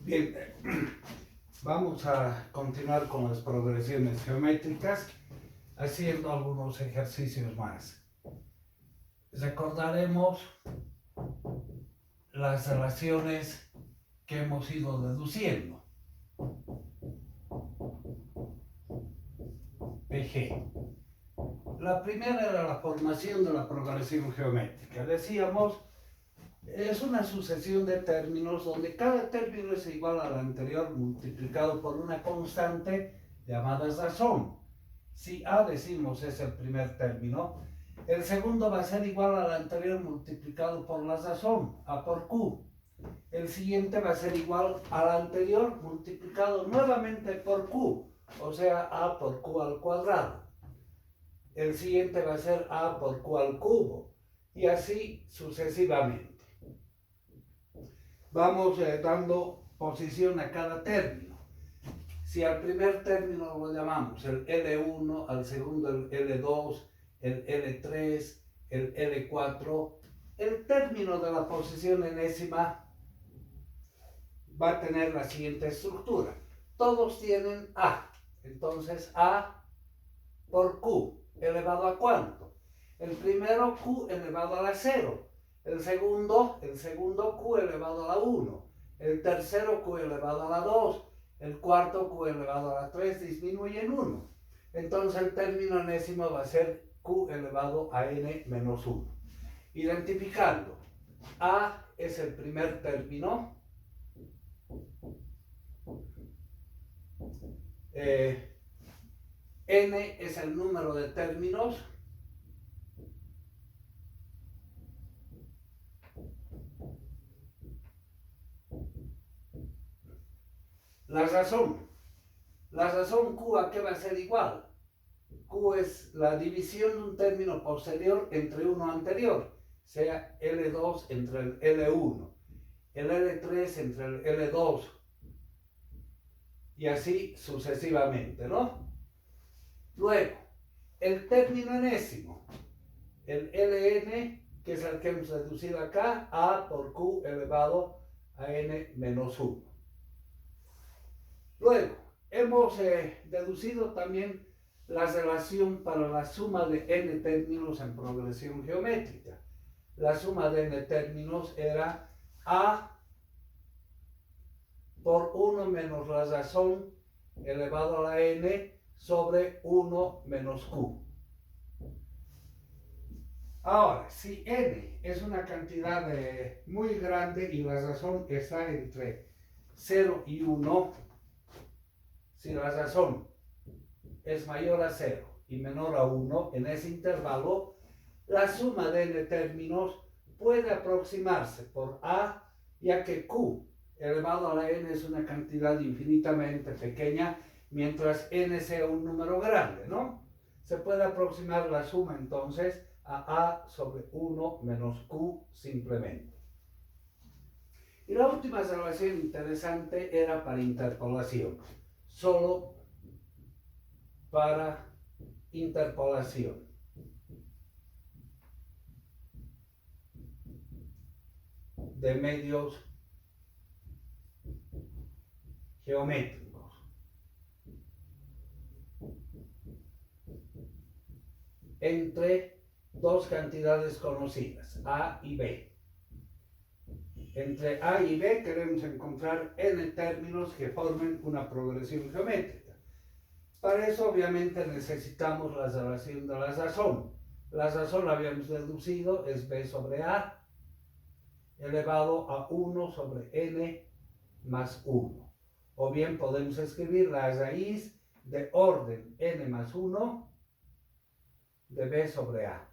Bien, vamos a continuar con las progresiones geométricas haciendo algunos ejercicios más. Recordaremos las relaciones que hemos ido deduciendo. PG. La primera era la formación de la progresión geométrica. Decíamos, es una sucesión de términos donde cada término es igual al anterior multiplicado por una constante llamada razón. Si A, decimos, es el primer término, el segundo va a ser igual al anterior multiplicado por la razón, A por Q. El siguiente va a ser igual al anterior multiplicado nuevamente por Q, o sea, A por Q al cuadrado. El siguiente va a ser A por Q al cubo, y así sucesivamente. Vamos dando posición a cada término. Si al primer término lo llamamos el L1, al segundo el L2, el L3, el L4, el término de la posición enésima va a tener la siguiente estructura. Todos tienen A, entonces A por Q, elevado a ¿cuánto? El primero Q elevado a la 0, el segundo Q elevado a la 1, el tercero Q elevado a la 2, el cuarto Q elevado a la 3 disminuye en 1. Entonces el término enésimo va a ser Q elevado a n menos 1. Identificando, A es el primer término, n es el número de términos, la razón Q, ¿a qué va a ser igual? Q es la división de un término posterior entre uno anterior, sea L2 entre el L1, el L3 entre el L2, y así sucesivamente, ¿no? Luego, el término enésimo, el Ln, que es el que hemos reducido acá, A por Q elevado a n menos 1. Luego, hemos deducido también la relación para la suma de n términos en progresión geométrica. La suma de n términos era A por 1 menos la razón elevado a la n sobre 1 menos Q. Ahora, si n es una cantidad muy grande y la razón está entre 0 y 1, si la razón es mayor a 0 y menor a 1, en ese intervalo, la suma de n términos puede aproximarse por A, ya que Q elevado a la n es una cantidad infinitamente pequeña, mientras n sea un número grande, ¿no? Se puede aproximar la suma entonces a sobre 1 menos Q simplemente. Y la última relación interesante era para interpolación, solo para interpolación. De medios geométricos. Entre dos cantidades conocidas, A y B. Entre A y B queremos encontrar n términos que formen una progresión geométrica. Para eso obviamente necesitamos la relación de la razón. La razón la habíamos deducido, es B sobre A elevado a 1 sobre n más 1. O bien podemos escribir la raíz de orden n más 1 de B sobre A.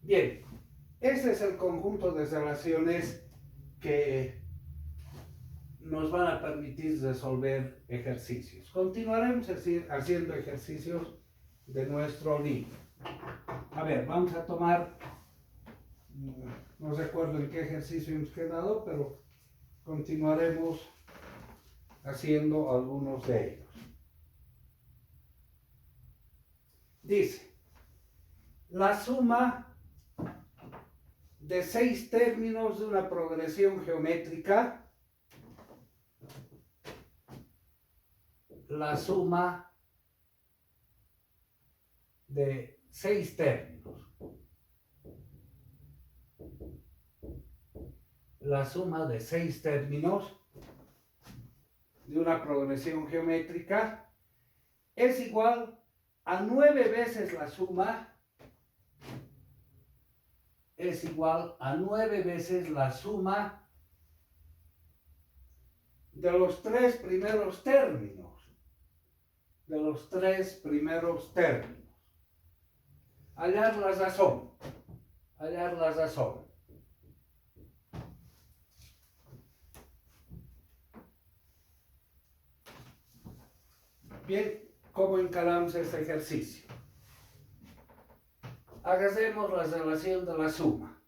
Bien, ese es el conjunto de relaciones que nos van a permitir resolver ejercicios. Continuaremos haciendo ejercicios de nuestro libro. A ver, vamos a tomar, no recuerdo en qué ejercicio hemos quedado, pero continuaremos haciendo algunos de ellos. Dice, la suma de 6 términos de una progresión geométrica, la suma de 6 términos. La suma de 6 términos de una progresión geométrica es igual a 9 veces la suma, es igual a 9 veces la suma de los 3 primeros términos. De los 3 primeros términos. Hallar la razón. Hallar la razón. Bien, ¿cómo encaramos este ejercicio? Hagamos la relación de la suma.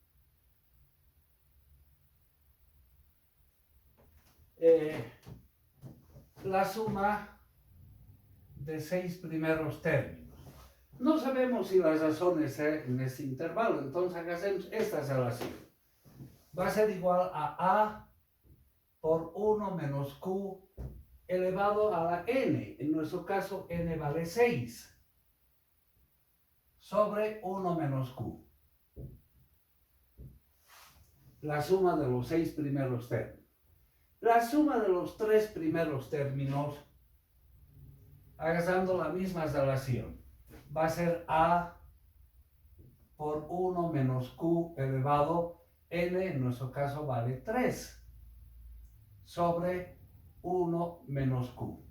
La suma de 6 primeros términos. No sabemos si la razón es en este intervalo, entonces hagamos esta relación. Va a ser igual a por 1 menos Q elevado a la n. En nuestro caso, n vale 6. Sobre 1 menos Q. La suma de los 6 primeros términos. La suma de los 3 primeros términos, hagando la misma relación, va a ser a por 1 menos Q elevado, n en nuestro caso vale 3, sobre 1 menos Q.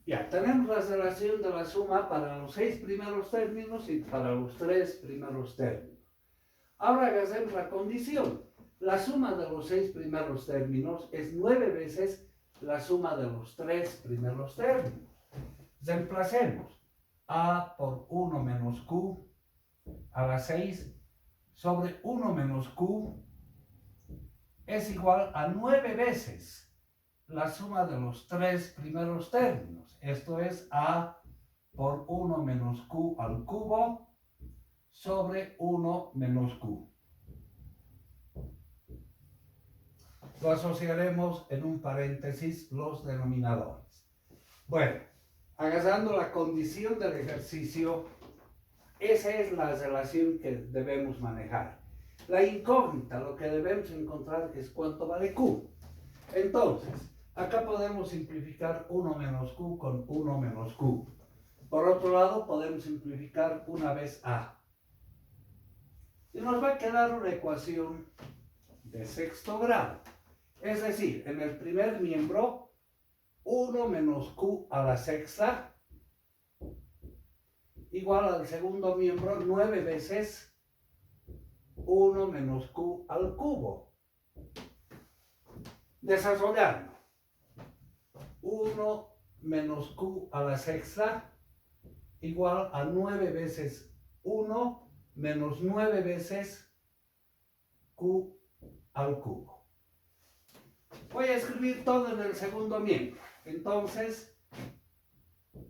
Ya, tenemos la relación de la suma para los 6 primeros términos y para los 3 primeros términos. Ahora hagamos la condición. La suma de los 6 primeros términos es 9 veces la suma de los 3 primeros términos. Reemplacemos a por 1 menos Q a la 6 sobre 1 menos Q es igual a 9 veces la suma de los 3 primeros términos. Esto es a por 1 menos Q al cubo sobre 1 menos Q. Lo asociaremos en un paréntesis los denominadores. Bueno, agarrando la condición del ejercicio, esa es la relación que debemos manejar. La incógnita, lo que debemos encontrar es cuánto vale Q. Entonces, acá podemos simplificar 1 menos Q con 1 menos Q. Por otro lado, podemos simplificar una vez A. Y nos va a quedar una ecuación de sexto grado. Es decir, en el primer miembro, 1 menos Q a la sexta, igual al segundo miembro, 9 veces 1 menos Q al cubo. Desarrollando. 1 menos Q a la sexta, igual a 9 veces 1 menos 9 veces Q al cubo. Voy a escribir todo en el segundo miembro. Entonces,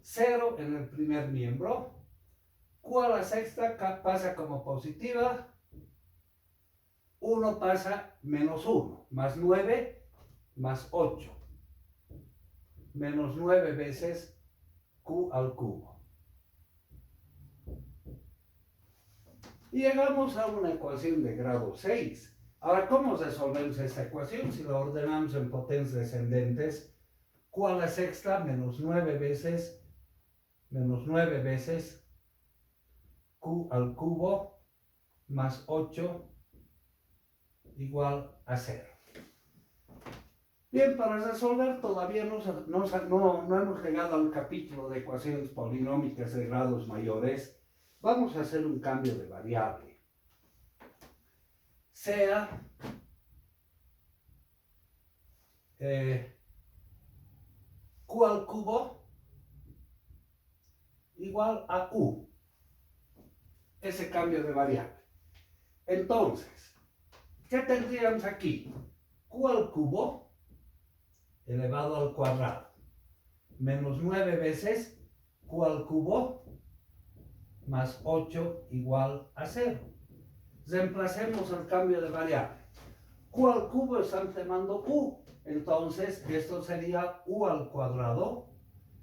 0 en el primer miembro. Q a la sexta pasa como positiva. 1 pasa menos 1. Más 9, más 8. Menos 9 veces Q al cubo. Y llegamos a una ecuación de grado 6. Ahora, ¿cómo resolvemos esta ecuación? Si la ordenamos en potencias descendentes, Q a la sexta menos 9 veces Q al cubo más 8 igual a 0. Bien, para resolver todavía no hemos llegado al capítulo de ecuaciones polinómicas de grados mayores. Vamos a hacer un cambio de variable. Sea Q al cubo igual a U. Ese cambio de variable. Entonces, ¿qué tendríamos aquí? Q al cubo elevado al cuadrado. Menos 9 veces Q al cubo más 8 igual a 0. Reemplacemos el cambio de variable. Q al cubo están llamando U. Entonces, esto sería U al cuadrado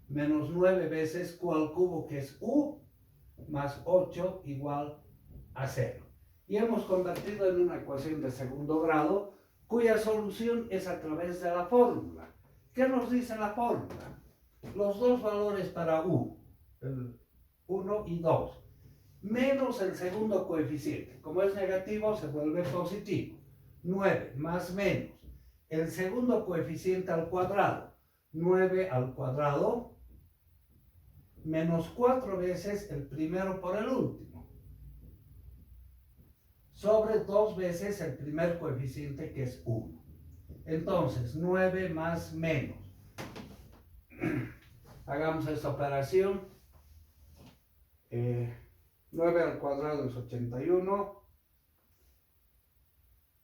menos 9 veces Q al cubo, que es U, más 8 igual a 0. Y hemos convertido en una ecuación de segundo grado, cuya solución es a través de la fórmula. ¿Qué nos dice la fórmula? Los dos valores para U, el 1 y 2, menos el segundo coeficiente. Como es negativo, se vuelve positivo. 9 más menos el segundo coeficiente al cuadrado. 9 al cuadrado menos 4 veces el primero por el último, sobre 2 veces el primer coeficiente, que es 1. Entonces, 9 más menos. Hagamos esta operación. 9 al cuadrado es 81,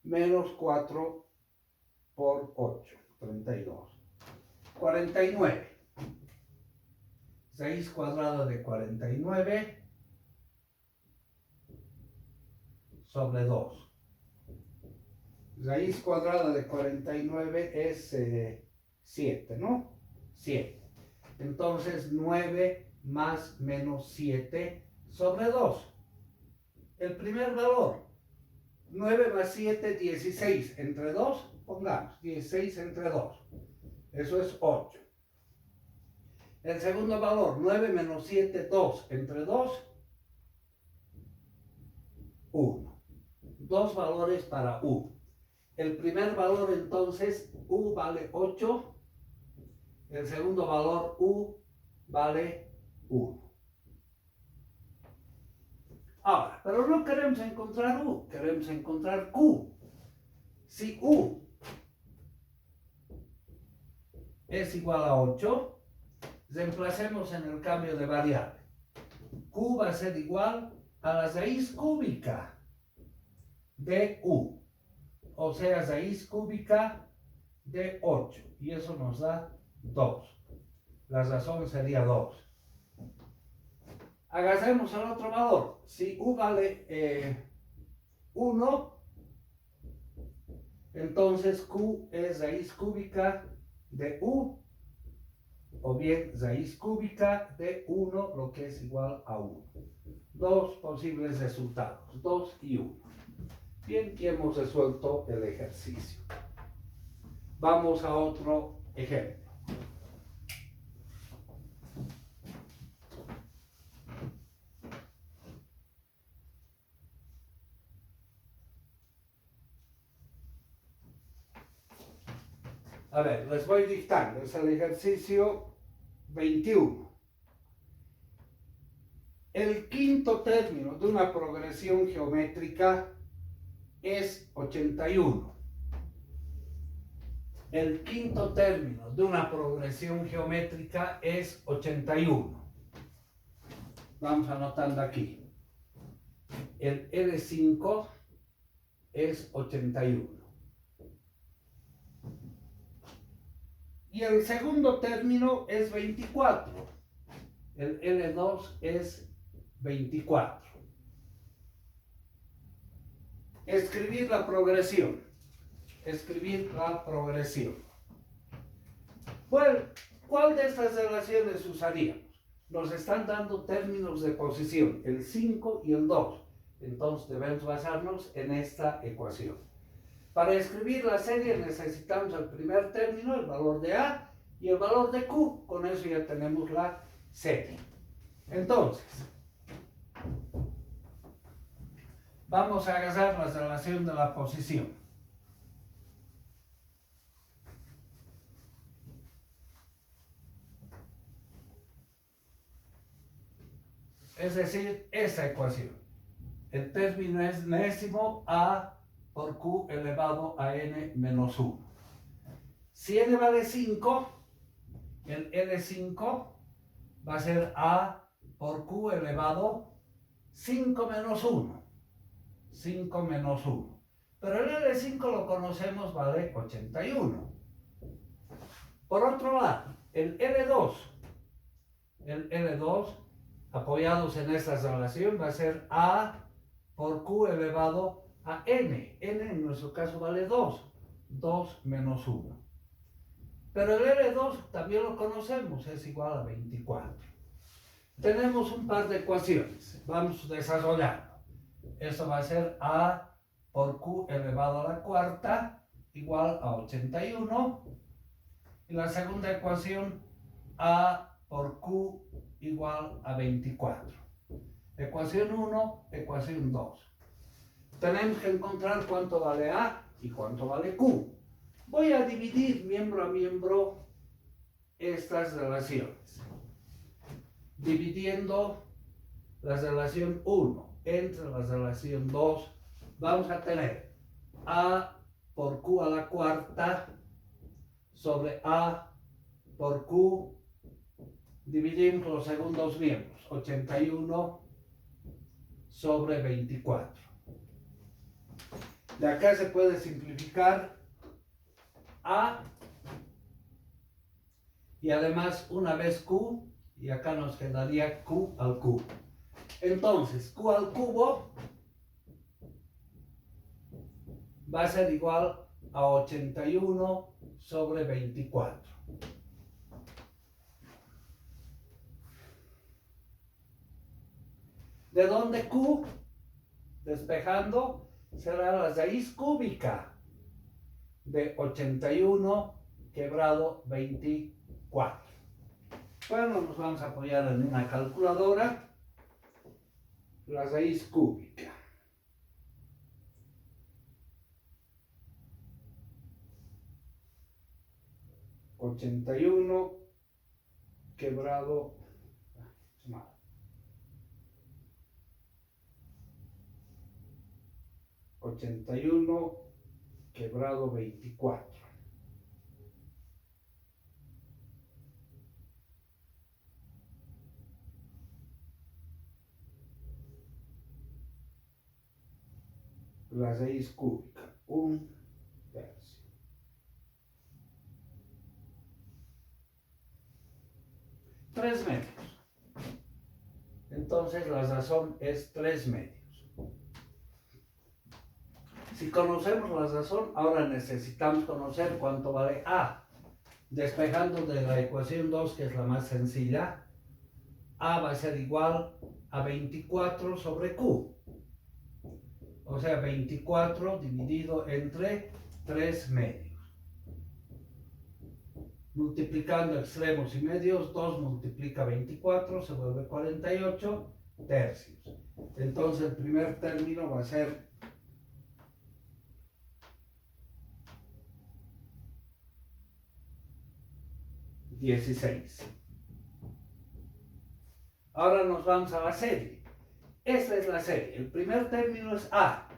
menos 4 por 8, 32. 49. Raíz cuadrada de 49 sobre 2. Raíz cuadrada de 49 es 7, ¿no? 7. Entonces 9 más menos 7 sobre 2. El primer valor. 9 más 7, 16. Entre 2, pongamos 16 entre 2. Eso es 8. El segundo valor, 9 menos 7, 2. Entre 2, 1. Dos valores para U. El primer valor, entonces, U vale 8. El segundo valor, U, vale 1. Ahora, pero no queremos encontrar U, queremos encontrar Q. Si U es igual a 8, reemplacemos en el cambio de variable. Q va a ser igual a la raíz cúbica de U, o sea, raíz cúbica de 8, y eso nos da 2. La razón sería 2. Agarremos el otro valor. Si U vale 1, entonces Q es raíz cúbica de U, o bien raíz cúbica de 1, lo que es igual a 1. Dos posibles resultados, 2 y 1. Bien, y hemos resuelto el ejercicio. Vamos a otro ejemplo. A ver, les voy dictando. Es el ejercicio 21. El quinto término de una progresión geométrica es 81. El quinto término de una progresión geométrica es 81. Vamos anotando aquí. El L5 es 81. Y el segundo término es 24. El L2 es 24. Escribir la progresión. Escribir la progresión. Bueno, ¿cuál de estas relaciones usaríamos? Nos están dando términos de posición, el 5 y el 2. Entonces debemos basarnos en esta ecuación. Para escribir la serie necesitamos el primer término, el valor de A, y el valor de Q. Con eso ya tenemos la serie. Entonces, vamos a agarrar la relación de la posición. Es decir, esta ecuación. El término es enésimo A por Q elevado a N menos 1. Si N vale 5, el L5 va a ser A por Q elevado 5 menos 1. 5 menos 1. Pero el L5 lo conocemos, vale 81. Por otro lado, el L2, apoyados en esta relación, va a ser A por q elevado a n. N en nuestro caso vale 2. 2 menos 1. Pero el L2 también lo conocemos, es igual a 24. Tenemos un par de ecuaciones. Vamos desarrollando. Esto va a ser a por q elevado a la cuarta igual a 81. Y la segunda ecuación, a por q igual a 24. Ecuación 1, ecuación 2. Tenemos que encontrar cuánto vale a y cuánto vale q. Voy a dividir miembro a miembro estas relaciones. Dividiendo la relación 1 entre la relación 2, vamos a tener a por q a la cuarta sobre a por q. Dividimos los segundos miembros, 81 sobre 24. De acá se puede simplificar a y además una vez q, y acá nos quedaría q al cubo. Entonces, q al cubo va a ser igual a 81 sobre 24. ¿De dónde q? Despejando, será la raíz cúbica de 81 quebrado 24. Bueno, nos vamos a apoyar en una calculadora. La raíz cúbica. ...81 quebrado... 81 quebrado 24. La raíz cúbica, 1/3. Tres medios. Entonces la razón es 3 medios. Si conocemos la razón, ahora necesitamos conocer cuánto vale a. Despejando de la ecuación 2, que es la más sencilla, a va a ser igual a 24 sobre q. O sea, 24 dividido entre 3 medios. Multiplicando extremos y medios, 2 multiplica 24, se vuelve 48 tercios. Entonces el primer término va a ser 16. Ahora nos vamos a la serie. Esta es la serie. El primer término es a.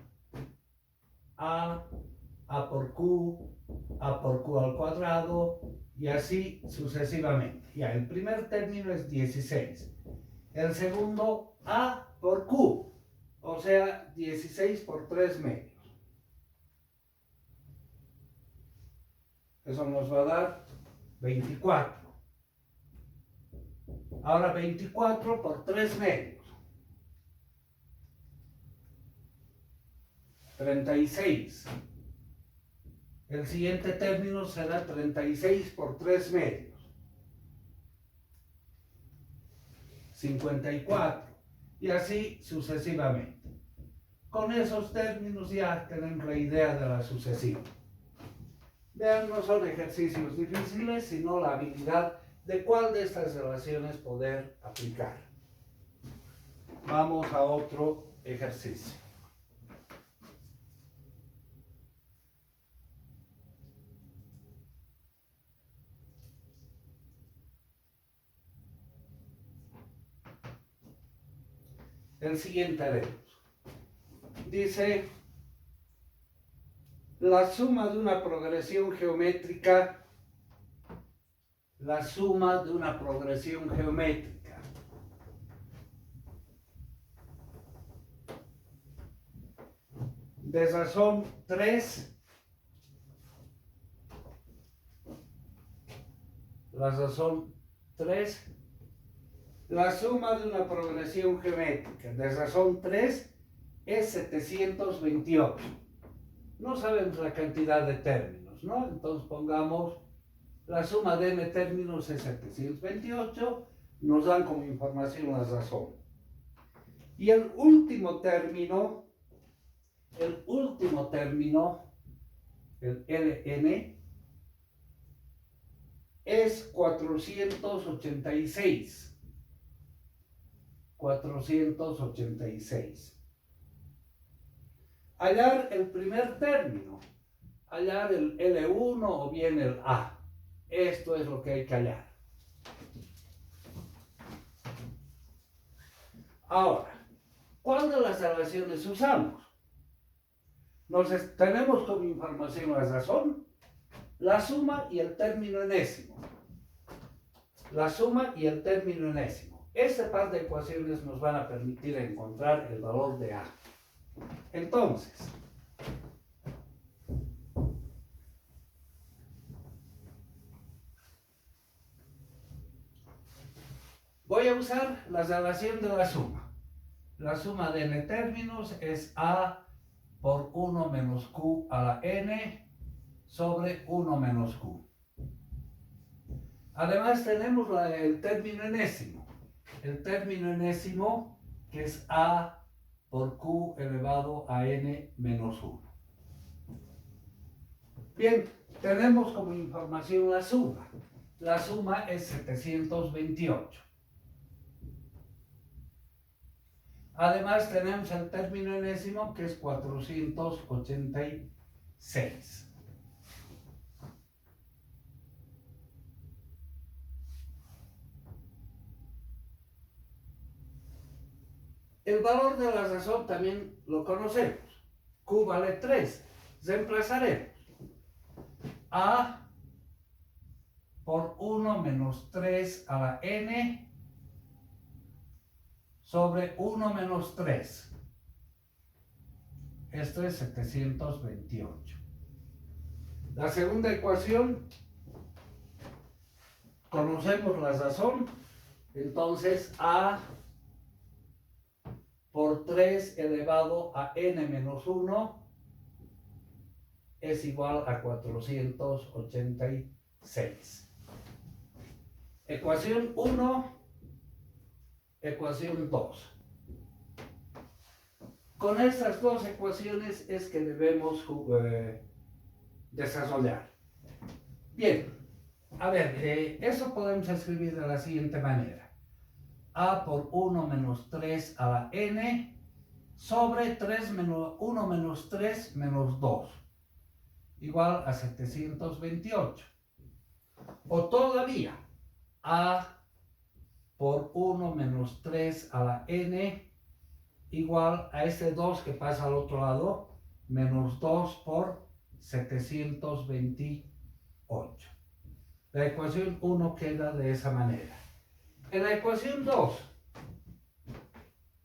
A por q al cuadrado y así sucesivamente. Ya, el primer término es 16. El segundo, a por q, o sea, 16 por 3 medios. Eso nos va a dar 24. Ahora 24 por 3 medios. 36. El siguiente término será 36 por 3 medios. 54. Y así sucesivamente. Con esos términos ya tenemos la idea de la sucesión. Vean, no son ejercicios difíciles, sino la habilidad de cuál de estas relaciones poder aplicar. Vamos a otro ejercicio. El siguiente haremos. Dice, la suma de una progresión geométrica, de razón 3, la razón 3, la suma de una progresión geométrica de razón 3 es 728. No sabemos la cantidad de términos, ¿no? Entonces pongamos la suma de n términos es 728, nos dan como información la razón. Y el último término, el Ln, es 486. 486. Hallar el primer término, hallar el L1 o bien el A. Esto es lo que hay que hallar. Ahora, ¿cuál de las relaciones usamos? Tenemos como información la razón, la suma y el término enésimo. La suma y el término enésimo. Este par de ecuaciones nos van a permitir encontrar el valor de A. Entonces, voy a usar la relación de la suma. La suma de n términos es A por 1 menos Q a la n sobre 1 menos Q. Además tenemos el término enésimo. El término enésimo que es A por Q elevado a n menos 1. Bien, tenemos como información la suma. La suma es 728. Además tenemos el término enésimo que es 486. El valor de la razón también lo conocemos. Q vale 3. Reemplazaremos A por 1 menos 3 a la n sobre 1 menos 3. Esto es 728. La segunda ecuación, conocemos la razón, entonces A por 3 elevado a n menos 1 es igual a 486. Ecuación 1, ecuación 2. Con estas dos ecuaciones es que debemos desarrollar. Bien, a ver, eso podemos escribir de la siguiente manera. A por 1 menos 3 a la n sobre 3 menos 1 menos 3 menos 2 igual a 728. O todavía A por 1 menos 3 a la n igual a este 2 que pasa al otro lado, menos 2 por 728. La ecuación 1 queda de esa manera. En la ecuación 2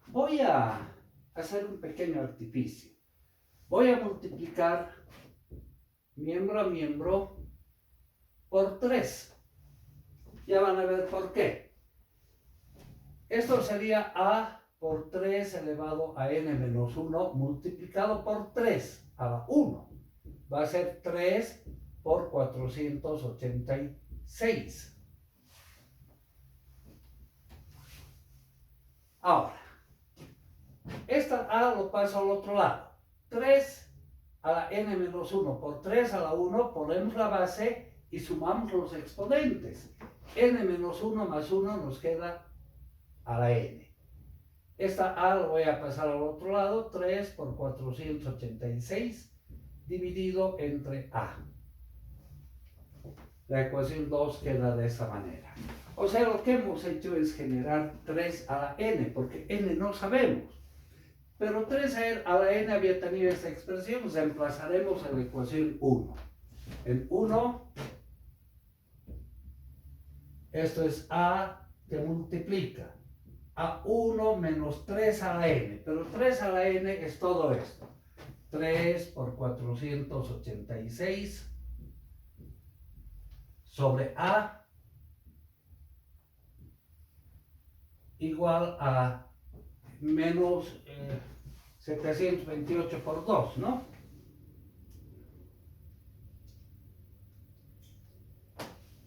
voy a hacer un pequeño artificio. Voy a multiplicar miembro a miembro por 3. Ya van a ver por qué. Esto sería A por 3 elevado a n menos 1 multiplicado por 3 a la 1. Va a ser 3 por 486. Ahora, esta A lo paso al otro lado. 3 a la n menos 1 por 3 a la 1, ponemos la base y sumamos los exponentes. N menos 1 más 1 nos queda a la n. Esta A lo voy a pasar al otro lado, 3 por 486 dividido entre A. La ecuación 2 queda de esa manera. O sea, lo que hemos hecho es generar 3 a la n, porque n no sabemos. Pero 3 a la n había tenido esta expresión, reemplazaremos en la ecuación 1. En 1, esto es A que multiplica a 1 menos 3 a la n, pero 3 a la n es todo esto. 3 por 486 sobre A igual a menos 728 por 2, ¿no?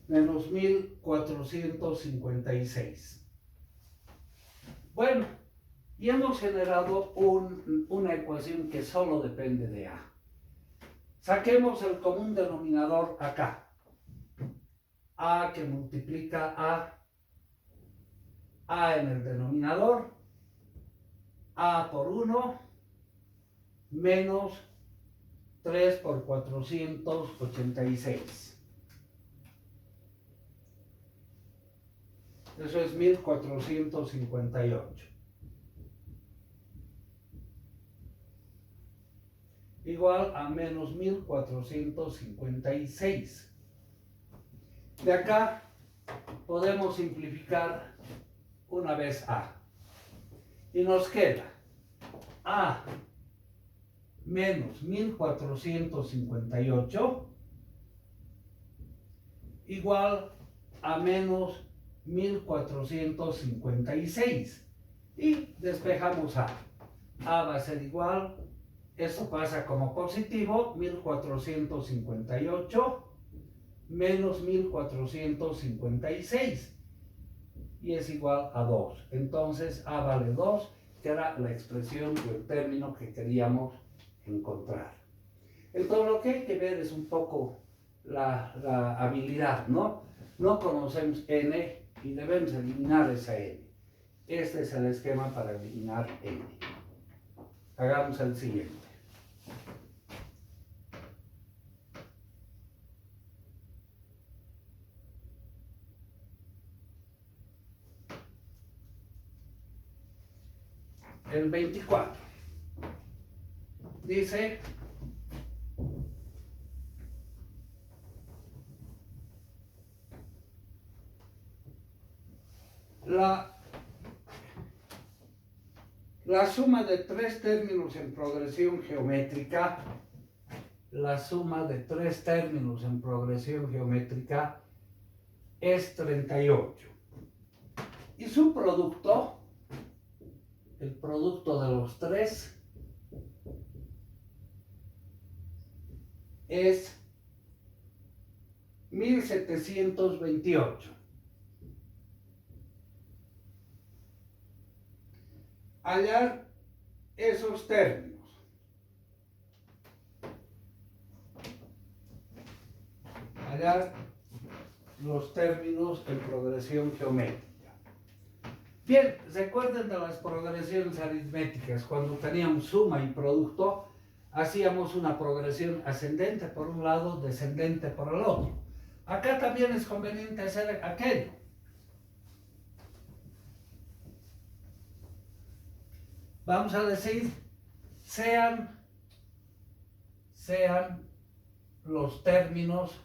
Menos 1456. Bueno, y hemos generado una ecuación que solo depende de A. Saquemos el común denominador acá. A que multiplica A en el denominador, A por 1, menos 3 por 486. Eso es 1458. Igual a menos 1456. De acá podemos simplificar una vez A. Y nos queda A menos 1458 igual a menos 1456. Y despejamos A. A va a ser igual, esto pasa como positivo, 1458 menos 1456. Y es igual a 2. Entonces A vale 2, que era la expresión del término que queríamos encontrar. Entonces lo que hay que ver es un poco la habilidad, ¿no? No conocemos n y debemos eliminar esa n. Este es el esquema para eliminar n. Hagamos el siguiente. El 24 dice la suma de tres términos en progresión geométrica, la suma de tres términos en progresión geométrica es 38. Y su producto, el producto de los tres, es 1728. Hallar esos términos. Hallar los términos en progresión geométrica. Bien, recuerden de las progresiones aritméticas, cuando teníamos suma y producto, hacíamos una progresión ascendente por un lado, descendente por el otro. Acá también es conveniente hacer aquello. Vamos a decir, sean los términos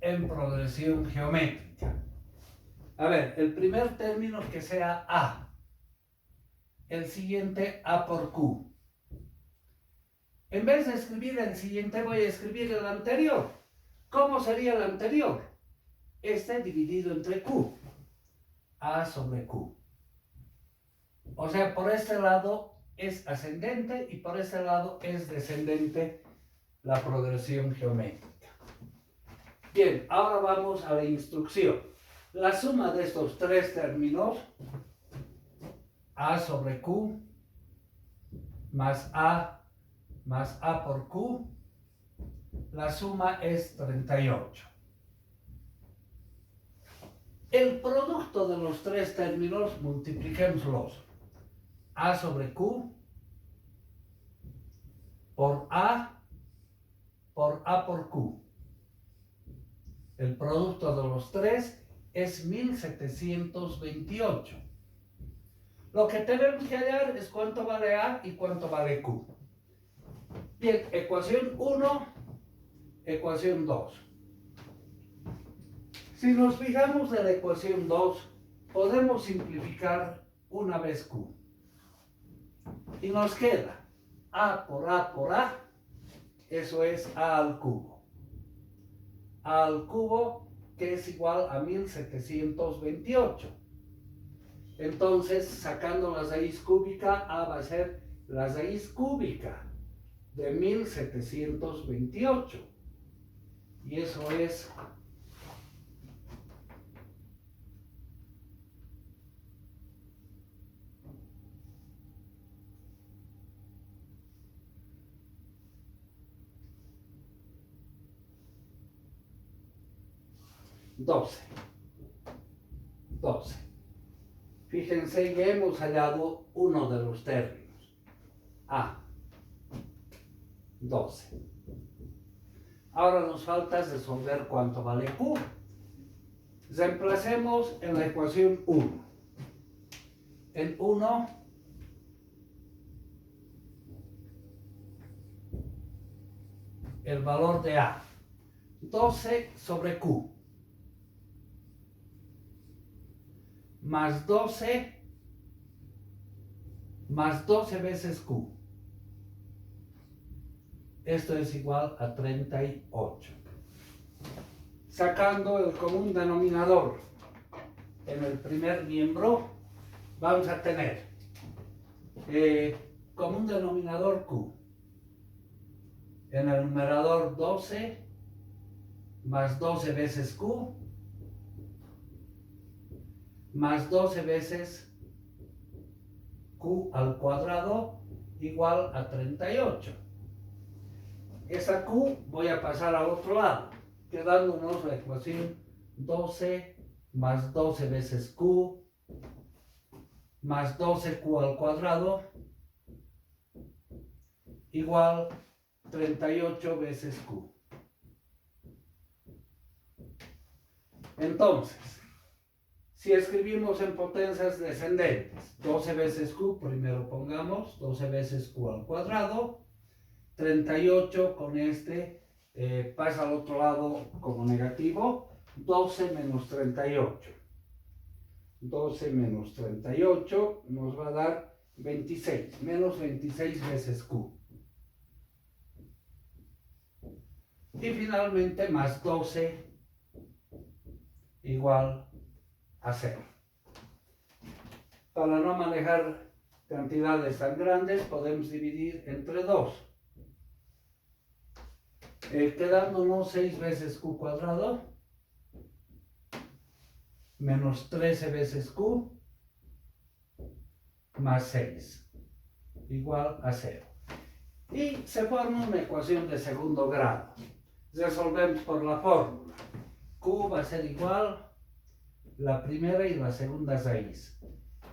en progresión geométrica. A ver, el primer término que sea A, el siguiente A por Q. En vez de escribir el siguiente, voy a escribir el anterior. ¿Cómo sería el anterior? Este dividido entre Q. A sobre Q. O sea, por este lado es ascendente y por este lado es descendente la progresión geométrica. Bien, ahora vamos a la instrucción. La suma de estos tres términos, A sobre Q, más A por Q, la suma es 38. El producto de los tres términos, multipliquémoslos. A sobre Q por A por Q. El producto de los tres es 1728. Lo que tenemos que hallar es cuánto vale A y cuánto vale Q. Bien, ecuación 1, ecuación 2. Si nos fijamos en la ecuación 2, podemos simplificar una vez Q. Y nos queda A por A, eso es A al cubo. A al cubo, que es igual a 1728. Entonces, sacando la raíz cúbica, A va a ser la raíz cúbica de 1728. Y eso es 12. Fíjense, ya hemos hallado uno de los términos. A. 12. Ahora nos falta resolver cuánto vale Q. Reemplacemos en la ecuación 1. En 1, el valor de A. 12 sobre Q. Más 12 veces Q. Esto es igual a 38. Sacando el común denominador en el primer miembro, vamos a tener común denominador Q. En el numerador 12 más 12 veces Q más 12 veces Q al cuadrado igual a 38. Esa Q voy a pasar al otro lado, quedándonos la ecuación 12 más 12 veces Q más 12Q al cuadrado igual 38 veces Q. Entonces, si escribimos en potencias descendentes, 12 veces Q, primero pongamos 12 veces Q al cuadrado, 38 con este pasa al otro lado como negativo, 12 menos 38. 12 menos 38 nos va a dar 26, menos 26 veces Q. Y finalmente más 12 igual a 0. Para no manejar cantidades tan grandes, podemos dividir entre 2. Quedándonos 6 veces Q cuadrado menos 13 veces Q más 6 igual a 0. Y se forma una ecuación de segundo grado. Resolvemos por la fórmula. Q va a ser igual la primera y la segunda raíz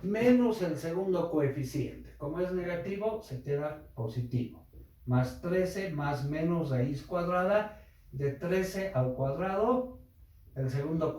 menos el segundo coeficiente. Como es negativo, se queda positivo. Más 13 más menos raíz cuadrada de 13 al cuadrado, el segundo